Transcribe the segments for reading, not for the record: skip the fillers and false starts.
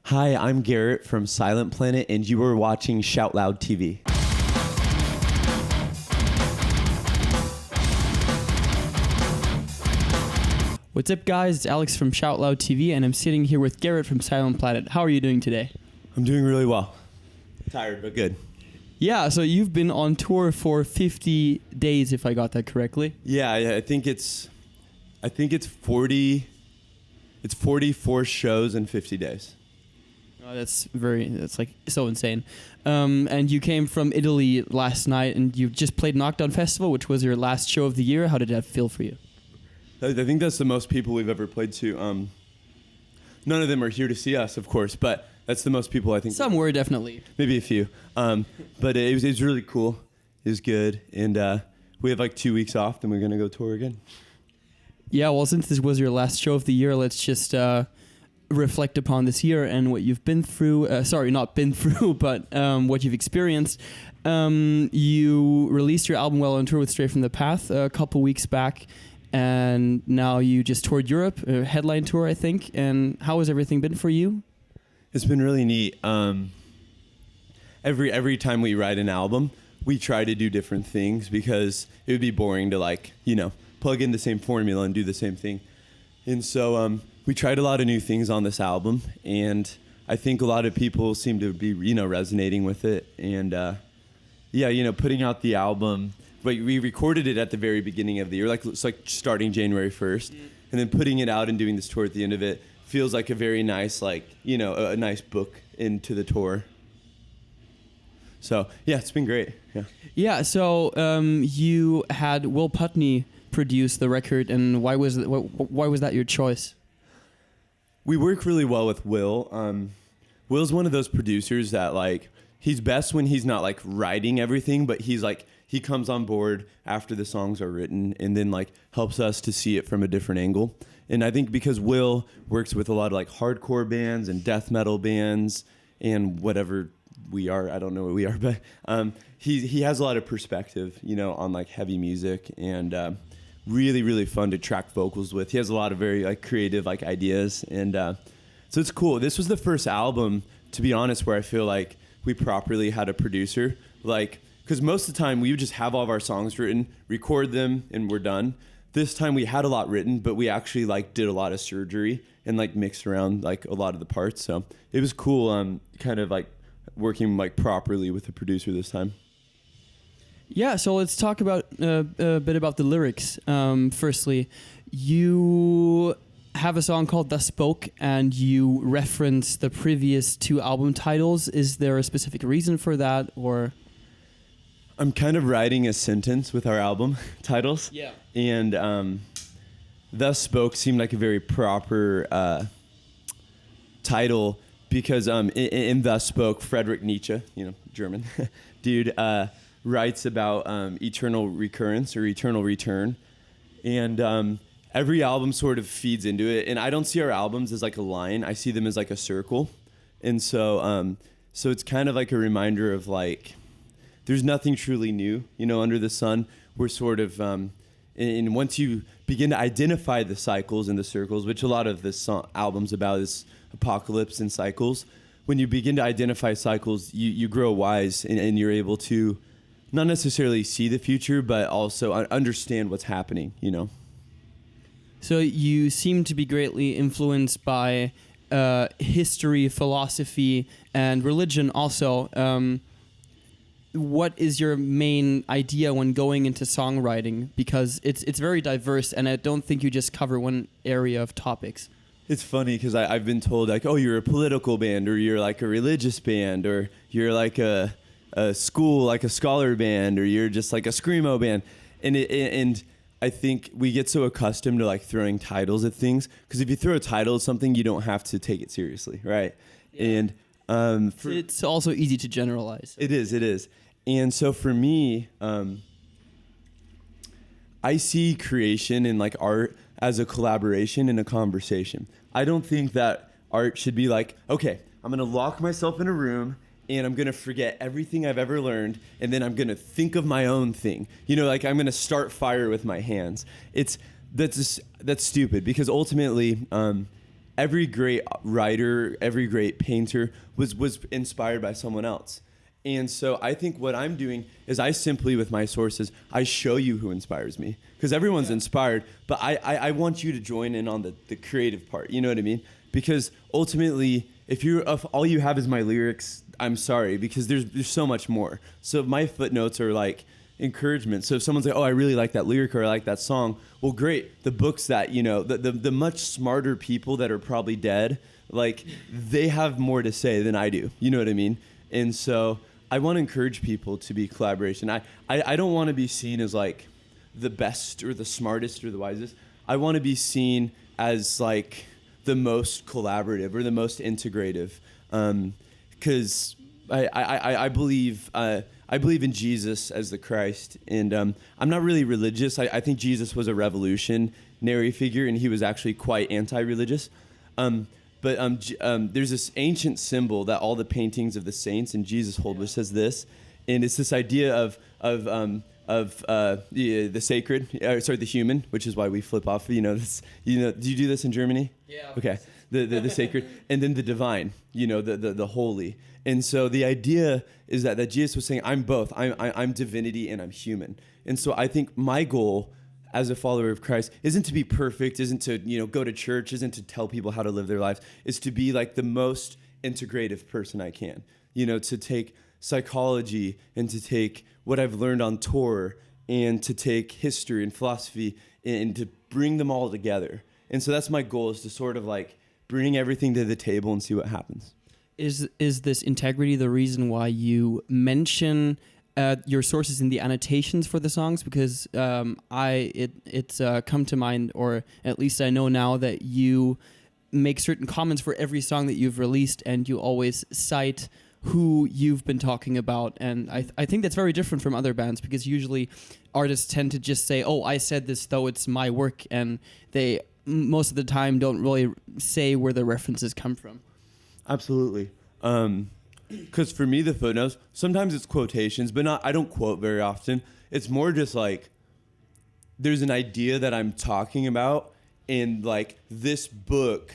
Hi, I'm Garrett from Silent Planet, and you are watching Shout Loud TV. What's up, guys? It's Alex from Shout Loud TV, and I'm sitting here with Garrett from Silent Planet. How are you doing today? I'm doing really well. Tired, but good. Yeah, so you've been on tour for 50 days, if I got that correctly. Yeah, I think it's 40. It's 44 shows in 50 days. Oh, that's like so insane. And you came from Italy last night, and you just played Knockdown Festival, which was your last show of the year. How did that feel for you? I think that's the most people we've ever played to. None of them are here to see us, of course, but that's the most people I think. Some were, definitely. Maybe a few. But it was really cool. It was good. And we have like 2 weeks off, then we're going to go tour again. Yeah, well, since this was your last show of the year, let's just reflect upon this year and what you've been through. Sorry, not been through, but what you've experienced. You released your album Well on Tour with Stray from the Path a couple weeks back, and now you just toured Europe, a headline tour, I think. And how has everything been for you? It's been really neat. Every time we write an album, we try to do different things because it would be boring to plug in the same formula and do the same thing. And so we tried a lot of new things on this album, and I think a lot of people seem to be resonating with it. And putting out the album, we recorded it at the very beginning of the year, it's like starting January 1st, and then putting it out and doing this tour at the end of it feels like a very nice, a nice book into the tour. So yeah, it's been great. Yeah. So you had Will Putney produce the record, and why was that your choice? We work really well with Will. Will's one of those producers that he's best when he's not writing everything, but he comes on board after the songs are written and then helps us to see it from a different angle. And I think because Will works with a lot of hardcore bands and death metal bands and whatever we are, I don't know what we are, but he has a lot of perspective, on heavy music, and really, really fun to track vocals with. He has a lot of very creative ideas, and so it's cool. This was the first album, to be honest, where I feel like we properly had a producer, because most of the time we would just have all of our songs written, record them, and we're done. This time we had a lot written, but we actually did a lot of surgery and mixed around a lot of the parts. So it was cool, kind of working properly with the producer this time. Yeah, so let's talk about a bit about the lyrics. Firstly, you have a song called "The Spoke," and you reference the previous two album titles. Is there a specific reason for that, or? I'm kind of writing a sentence with our album titles. Yeah. And "The Spoke" seemed like a very proper title because in "The Spoke," Friedrich Nietzsche, German dude, writes about eternal recurrence or eternal return, and every album sort of feeds into it. And I don't see our albums as a line; I see them as a circle. And so it's kind of a reminder of there's nothing truly new, under the sun. We're sort of, and once you begin to identify the cycles and the circles, which a lot of this album's about is apocalypse and cycles. When you begin to identify cycles, you grow wise, and you're able to not necessarily see the future, but also understand what's happening, So you seem to be greatly influenced by history, philosophy, and religion also. What is your main idea when going into songwriting? Because it's very diverse, and I don't think you just cover one area of topics. It's funny because I've been told oh, you're a political band, or you're a religious band, or you're a school, a scholar band, or you're just a screamo band. And I think we get so accustomed to throwing titles at things, because if you throw a title at something, you don't have to take it seriously, right? Yeah. And it's also easy to generalize. It is. And so for me, I see creation and art as a collaboration and a conversation. I don't think that art should be okay, I'm going to lock myself in a room and I'm going to forget everything I've ever learned, and then I'm going to think of my own thing. I'm going to start fire with my hands. That's stupid, because ultimately every great writer, every great painter was inspired by someone else. And so I think what I'm doing is I simply, with my sources, I show you who inspires me. Because everyone's inspired, but I want you to join in on the creative part. You know what I mean? Because ultimately, if all you have is my lyrics, I'm sorry, because there's so much more. So my footnotes are like encouragement. So if someone's like, oh, I really like that lyric or I like that song, well, great. The books that, the much smarter people that are probably dead, like they have more to say than I do. You know what I mean? And so I want to encourage people to be collaboration. I don't want to be seen as like the best or the smartest or the wisest. I want to be seen as like the most collaborative or the most integrative, because I believe in Jesus as the Christ, and I'm not really religious. I think Jesus was a revolutionary figure, and he was actually quite anti-religious. But there's this ancient symbol that all the paintings of the saints and Jesus hold, which says this, and it's this idea of the sacred, the human, which is why we flip off. Do you do this in Germany? Yeah. Okay. The sacred, and then the divine. The holy. And so the idea is that Jesus was saying, I'm both. I'm divinity and I'm human. And so I think my goal as a follower of Christ isn't to be perfect, isn't to go to church, isn't to tell people how to live their lives, is to be like the most integrative person I can. To take psychology and to take what I've learned on tour and to take history and philosophy and to bring them all together. And so that's my goal, is to sort of like bring everything to the table and see what happens. Is this integrity the reason why you mention your sources in the annotations for the songs? Because it's come to mind, or at least I know now, that you make certain comments for every song that you've released, and you always cite who you've been talking about. And I think that's very different from other bands, because usually artists tend to just say, oh, I said this though it's my work, and they most of the time don't really say where the references come from. Absolutely. Because for me, the footnotes, sometimes it's quotations, but I don't quote very often. It's more just like there's an idea that I'm talking about, and like this book,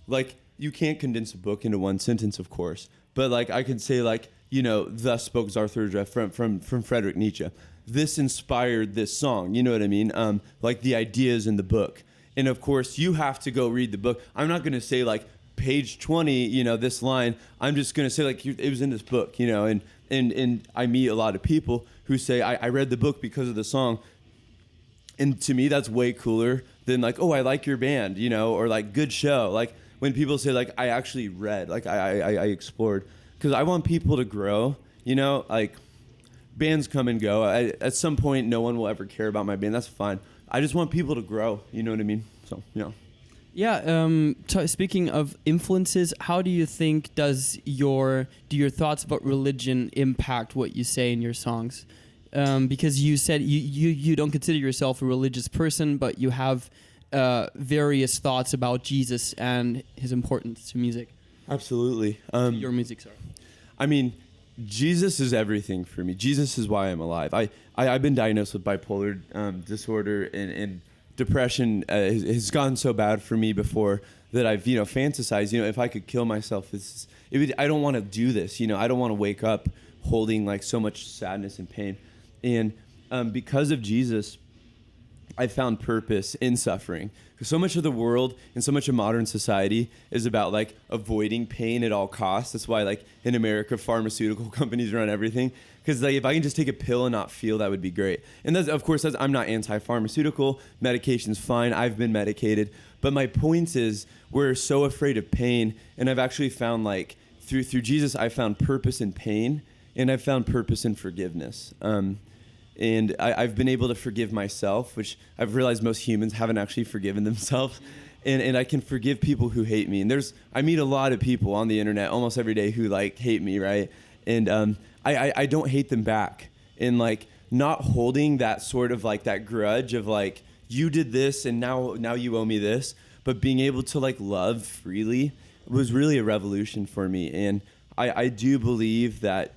like you can't condense a book into one sentence, of course, but like I can say like, thus spoke Zarathustra from Friedrich Nietzsche. This inspired this song, you know what I mean? Like the ideas in the book. And of course, you have to go read the book. I'm not going to say like page 20, this line. I'm just going to say like it was in this book, and I meet a lot of people who say I read the book because of the song. And to me, that's way cooler than like, oh, I like your band, or like good show. Like when people say like I actually read, like I explored, because I want people to grow, like bands come and go. At some point, no one will ever care about my band. That's fine. I just want people to grow. You know what I mean? So, Yeah. Speaking of influences, how do you think do your thoughts about religion impact what you say in your songs? Because you said you don't consider yourself a religious person, but you have various thoughts about Jesus and his importance to music. Absolutely. Your music, sorry. I mean, Jesus is everything for me. Jesus is why I'm alive. I've been diagnosed with bipolar disorder, and depression has gone so bad for me before that I've fantasized. If I could kill myself, I don't want to do this. I don't want to wake up holding like so much sadness and pain. And because of Jesus, I found purpose in suffering. Because so much of the world and so much of modern society is about like avoiding pain at all costs. That's why like in America, pharmaceutical companies run everything. Because like if I can just take a pill and not feel, that would be great. And I'm not anti-pharmaceutical. Medication's fine. I've been medicated. But my point is, we're so afraid of pain. And I've actually found like through Jesus, I found purpose in pain, and I've found purpose in forgiveness. And I've been able to forgive myself, which I've realized most humans haven't actually forgiven themselves. And I can forgive people who hate me. And I meet a lot of people on the internet almost every day who like hate me, right? And I don't hate them back. And like not holding that sort of like that grudge of like, you did this and now you owe me this, but being able to like love freely was really a revolution for me. And I do believe that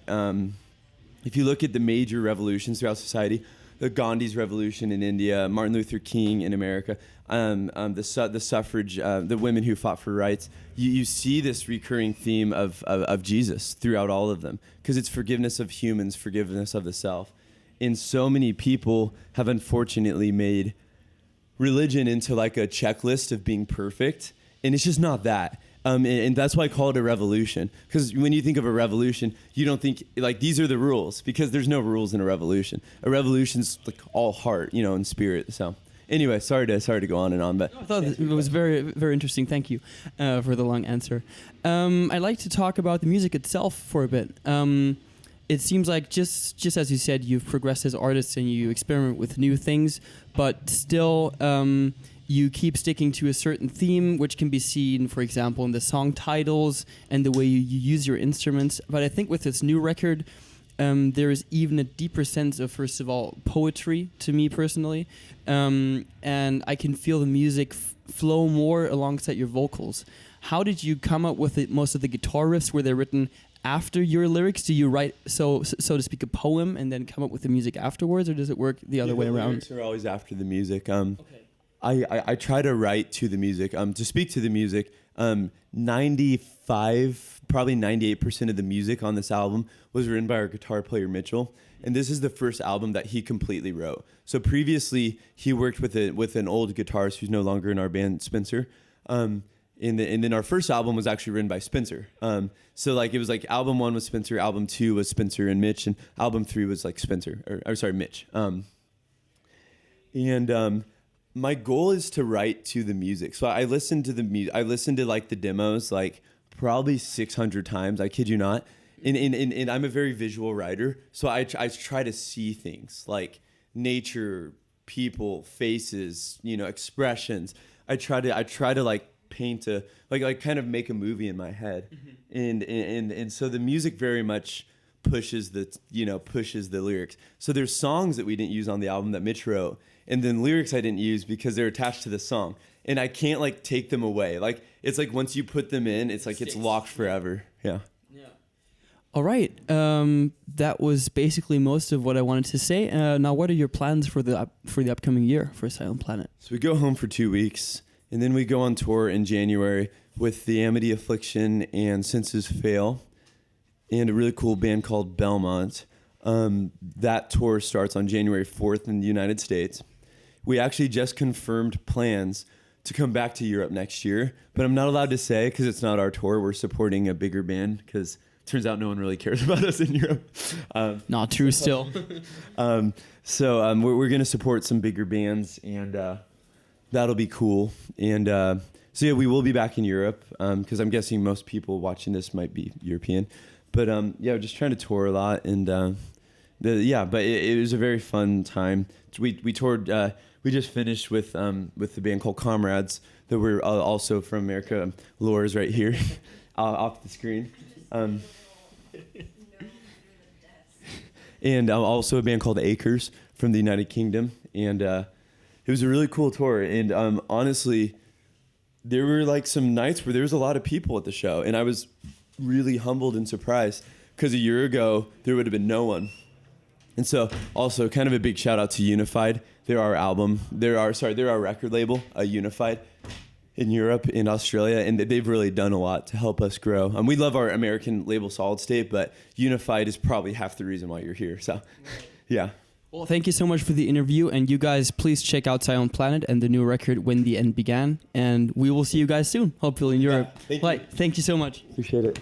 if you look at the major revolutions throughout society, the Gandhi's revolution in India, Martin Luther King in America, the suffrage, the women who fought for rights. You see this recurring theme of Jesus throughout all of them, because it's forgiveness of humans, forgiveness of the self. And so many people have unfortunately made religion into like a checklist of being perfect, and it's just not that. And that's why I call it a revolution, because when you think of a revolution, you don't think like these are the rules, because there's no rules in a revolution. A revolution's like all heart, and spirit. So anyway, sorry to go on and on, but I thought it was very, very interesting. Thank you for the long answer. I'd like to talk about the music itself for a bit. It seems like just as you said, you've progressed as artists and you experiment with new things, but still you keep sticking to a certain theme, which can be seen, for example, in the song titles and the way you use your instruments. But I think with this new record, there is even a deeper sense of, first of all, poetry to me personally. And I can feel the music flow more alongside your vocals. How did you come up with most of the guitar riffs? Were they written after your lyrics? Do you write, so to speak, a poem and then come up with the music afterwards, or does it work the other way around? Lyrics are always after the music. I try to write to the music. To speak to the music, 95, probably 98% of the music on this album was written by our guitar player Mitchell, and this is the first album that he completely wrote. So previously, he worked with an old guitarist who's no longer in our band, Spencer. And then our first album was actually written by Spencer. So like it was like album 1 was Spencer, album 2 was Spencer and Mitch, and album 3 was like Spencer, Mitch. My goal is to write to the music. So I listened to the music. I listened to like the demos like probably 600 times. I kid you not. And I'm a very visual writer, so I try to see things like nature, people, faces, expressions. I try to like paint a like kind of make a movie in my head, and so the music very much pushes the lyrics. So there's songs that we didn't use on the album that Mitch wrote, and then lyrics I didn't use because they're attached to the song, and I can't like take them away. Like it's like once you put them in, it's like it's locked forever. Yeah. All right. That was basically most of what I wanted to say. Now, what are your plans for the upcoming year for Silent Planet? So we go home for 2 weeks, and then we go on tour in January with the Amity Affliction and Senses Fail, and a really cool band called Belmont. That tour starts on January 4th in the United States. We actually just confirmed plans to come back to Europe next year, but I'm not allowed to say because it's not our tour. We're supporting a bigger band because turns out no one really cares about us in Europe. Not true still. So we're going to support some bigger bands, and that'll be cool. And so yeah, we will be back in Europe because I'm guessing most people watching this might be European. But yeah, we're just trying to tour a lot, and but it was a very fun time. We toured. We just finished with the band called Comrades that were also from America. Laura's right here, off the screen. And also a band called Acres from the United Kingdom, and it was a really cool tour. And honestly, there were like some nights where there was a lot of people at the show, and I was really humbled and surprised because a year ago there would have been no one. And so also kind of a big shout out to Unified. They're our record label, Unified, in Europe, in Australia, and they've really done a lot to help us grow. We love our American label Solid State, but Unified is probably half the reason why you're here. So, yeah. Well, thank you so much for the interview, and you guys please check out Silent Planet and the new record When the End Began, and we will see you guys soon, hopefully in Europe. Thank you. Thank you so much. Appreciate it.